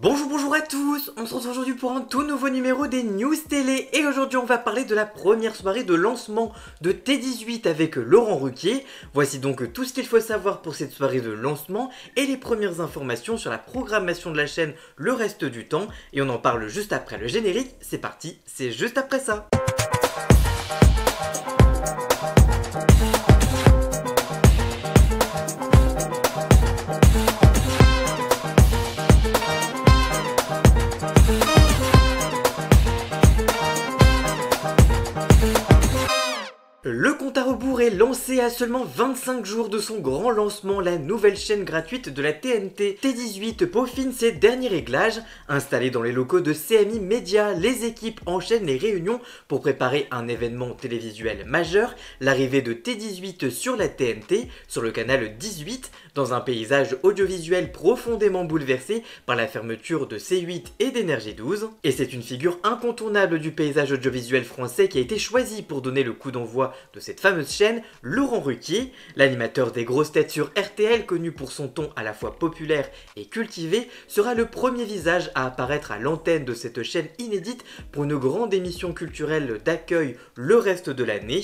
Bonjour à tous, on se retrouve aujourd'hui pour un tout nouveau numéro des News Télé et aujourd'hui on va parler de la première soirée de lancement de T18 avec Laurent Ruquier. Voici donc tout ce qu'il faut savoir pour cette soirée de lancement et les premières informations sur la programmation de la chaîne le reste du temps et on en parle juste après le générique. C'est parti, c'est juste après ça. Le compte à rebours est lancé à seulement 25 jours de son grand lancement, la nouvelle chaîne gratuite de la TNT. T18 peaufine ses derniers réglages. Installés dans les locaux de CMI Média, les équipes enchaînent les réunions pour préparer un événement télévisuel majeur, l'arrivée de T18 sur la TNT, sur le canal 18, dans un paysage audiovisuel profondément bouleversé par la fermeture de C8 et d'Énergie 12. Et c'est une figure incontournable du paysage audiovisuel français qui a été choisie pour donner le coup d'envoi de cette fameuse chaîne, Laurent Ruquier, l'animateur des grosses têtes sur RTL, connu pour son ton à la fois populaire et cultivé, sera le premier visage à apparaître à l'antenne de cette chaîne inédite pour une grande émission culturelle d'accueil le reste de l'année.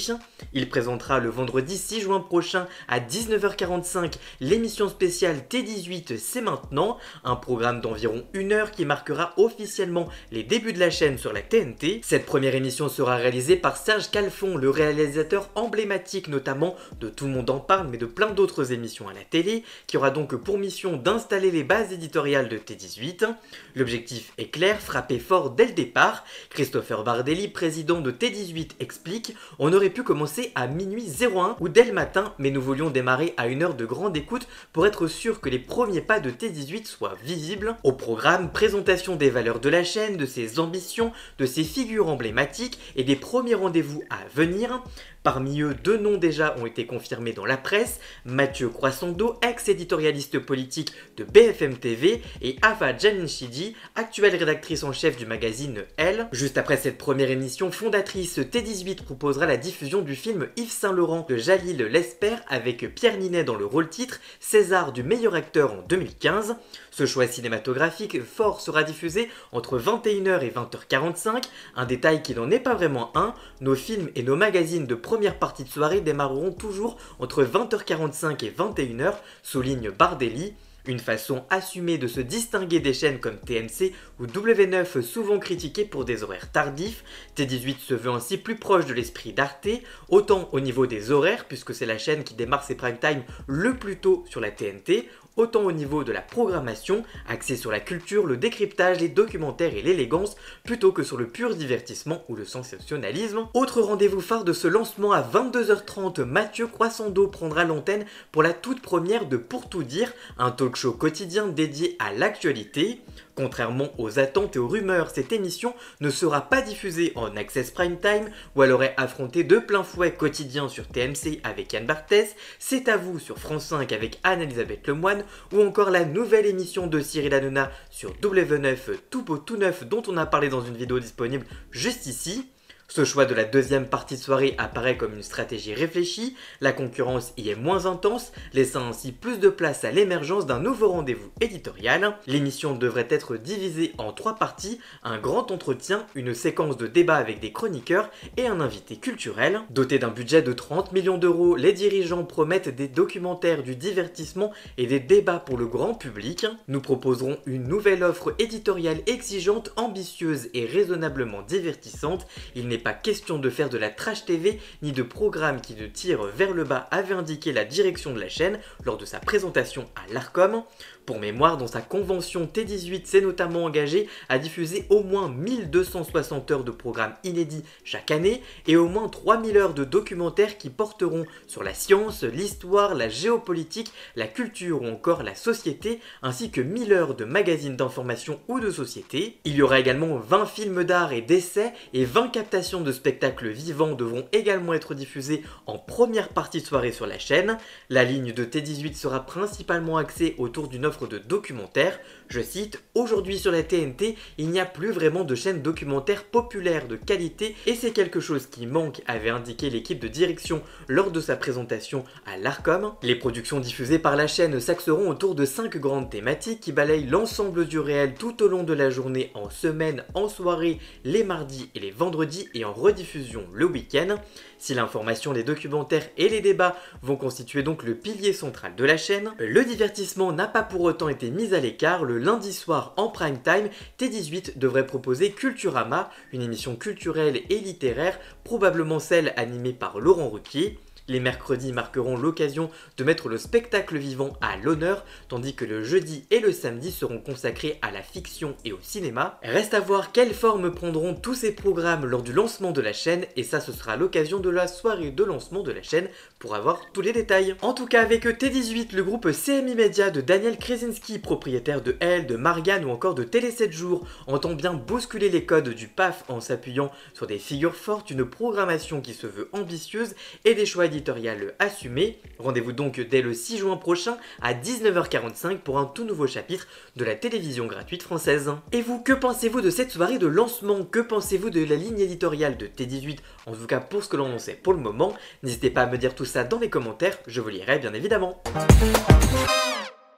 Il présentera le vendredi 6 juin prochain à 19h45 l'émission spéciale T18 C'est maintenant, un programme d'environ 1 heure qui marquera officiellement les débuts de la chaîne sur la TNT. Cette première émission sera réalisée par Serge Calfon, le réalisateur emblématique notamment de Tout le monde en parle mais de plein d'autres émissions à la télé, qui aura donc pour mission d'installer les bases éditoriales de T18. L'objectif est clair, frapper fort dès le départ. Christopher Bardelli, président de T18, explique: on aurait pu commencer à minuit 01 ou dès le matin, mais nous voulions démarrer à 1 heure de grande écoute pour être sûr que les premiers pas de T18 soient visibles. Au programme, présentation des valeurs de la chaîne, de ses ambitions, de ses figures emblématiques et des premiers rendez-vous à venir. Parmi eux, 2 noms déjà ont été confirmés dans la presse, Mathieu Croissando, ex-éditorialiste politique de BFM TV, et Ava Janinchidi, actuelle rédactrice en chef du magazine Elle. Juste après cette première émission fondatrice, T18 proposera la diffusion du film Yves Saint-Laurent de Jalil Lesper avec Pierre Ninet dans le rôle titre, César du meilleur acteur en 2015. Ce choix cinématographique fort sera diffusé entre 21h et 20h45, un détail qui n'en est pas vraiment un. Nos films et nos magazines de première partie de soirée démarreront toujours entre 20h45 et 21h, souligne Bardelli. Une façon assumée de se distinguer des chaînes comme TMC ou W9 souvent critiquées pour des horaires tardifs. T18 se veut ainsi plus proche de l'esprit d'Arte, autant au niveau des horaires puisque c'est la chaîne qui démarre ses prime time le plus tôt sur la TNT, autant au niveau de la programmation, axée sur la culture, le décryptage, les documentaires et l'élégance, plutôt que sur le pur divertissement ou le sensationnalisme. Autre rendez-vous phare de ce lancement, à 22h30, Mathieu Croissando prendra l'antenne pour la toute première de Pour tout dire, un talk show quotidien dédié à l'actualité. Contrairement aux attentes et aux rumeurs, cette émission ne sera pas diffusée en Access Prime Time, où elle aurait affronté de plein fouet Quotidien sur TMC avec Yann Barthès, C'est à vous sur France 5 avec Anne-Elisabeth Lemoine, ou encore la nouvelle émission de Cyril Hanouna sur W9 Tout beau tout neuf dont on a parlé dans une vidéo disponible juste ici. Ce choix de la deuxième partie de soirée apparaît comme une stratégie réfléchie, la concurrence y est moins intense, laissant ainsi plus de place à l'émergence d'un nouveau rendez-vous éditorial. L'émission devrait être divisée en 3 parties, un grand entretien, une séquence de débat avec des chroniqueurs et un invité culturel. Doté d'un budget de 30 millions d'euros, les dirigeants promettent des documentaires, du divertissement et des débats pour le grand public. Nous proposerons une nouvelle offre éditoriale exigeante, ambitieuse et raisonnablement divertissante. Il n'est pas question de faire de la trash TV ni de programme qui ne tire vers le bas, avait indiqué la direction de la chaîne lors de sa présentation à l'Arcom. Pour mémoire, dans sa convention, T18 s'est notamment engagé à diffuser au moins 1260 heures de programmes inédits chaque année et au moins 3000 heures de documentaires qui porteront sur la science, l'histoire, la géopolitique, la culture ou encore la société, ainsi que 1000 heures de magazines d'information ou de société. Il y aura également 20 films d'art et d'essais et 20 captations programmation de spectacles vivants devront également être diffusées en première partie de soirée sur la chaîne. La ligne de T18 sera principalement axée autour d'une offre de documentaires. Je cite, « Aujourd'hui sur la TNT, il n'y a plus vraiment de chaîne documentaire populaire de qualité et c'est quelque chose qui manque », avait indiqué l'équipe de direction lors de sa présentation à l'Arcom. Les productions diffusées par la chaîne s'axeront autour de 5 grandes thématiques qui balayent l'ensemble du réel tout au long de la journée, en semaine, en soirée, les mardis et les vendredis et en rediffusion le week-end. Si l'information, les documentaires et les débats vont constituer donc le pilier central de la chaîne, le divertissement n'a pas pour autant été mis à l'écart. Le lundi soir en prime time, T18 devrait proposer Culturama, une émission culturelle et littéraire, probablement celle animée par Laurent Ruquier. Les mercredis marqueront l'occasion de mettre le spectacle vivant à l'honneur, tandis que le jeudi et le samedi seront consacrés à la fiction et au cinéma. Reste à voir quelle forme prendront tous ces programmes lors du lancement de la chaîne, et ça ce sera l'occasion de la soirée de lancement de la chaîne pour avoir tous les détails. En tout cas, avec T18, le groupe CMI Media de Daniel Krasinski, propriétaire de Elle, de Marianne ou encore de Télé 7 jours, entend bien bousculer les codes du PAF en s'appuyant sur des figures fortes, une programmation qui se veut ambitieuse et des choix éditorial assumé. Rendez-vous donc dès le 6 juin prochain à 19h45 pour un tout nouveau chapitre de la télévision gratuite française. Et vous, que pensez-vous de cette soirée de lancement? Que pensez-vous de la ligne éditoriale de T18? En tout cas pour ce que l'on en sait pour le moment. N'hésitez pas à me dire tout ça dans les commentaires, je vous lirai bien évidemment.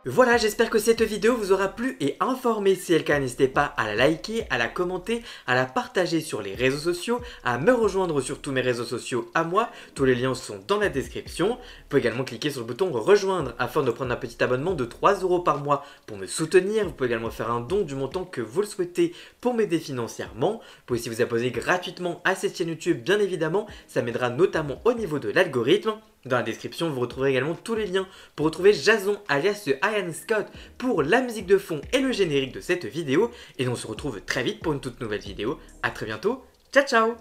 Voilà, j'espère que cette vidéo vous aura plu et informé. Si c'est le cas, n'hésitez pas à la liker, à la commenter, à la partager sur les réseaux sociaux, à me rejoindre sur tous mes réseaux sociaux à moi. Tous les liens sont dans la description. Vous pouvez également cliquer sur le bouton rejoindre afin de prendre un petit abonnement de 3 € par mois pour me soutenir. Vous pouvez également faire un don du montant que vous le souhaitez pour m'aider financièrement. Vous pouvez aussi vous abonner gratuitement à cette chaîne YouTube, bien évidemment. Ça m'aidera notamment au niveau de l'algorithme. Dans la description, vous retrouverez également tous les liens pour retrouver Jason alias Ian Scott pour la musique de fond et le générique de cette vidéo. Et on se retrouve très vite pour une toute nouvelle vidéo. A très bientôt, ciao ciao.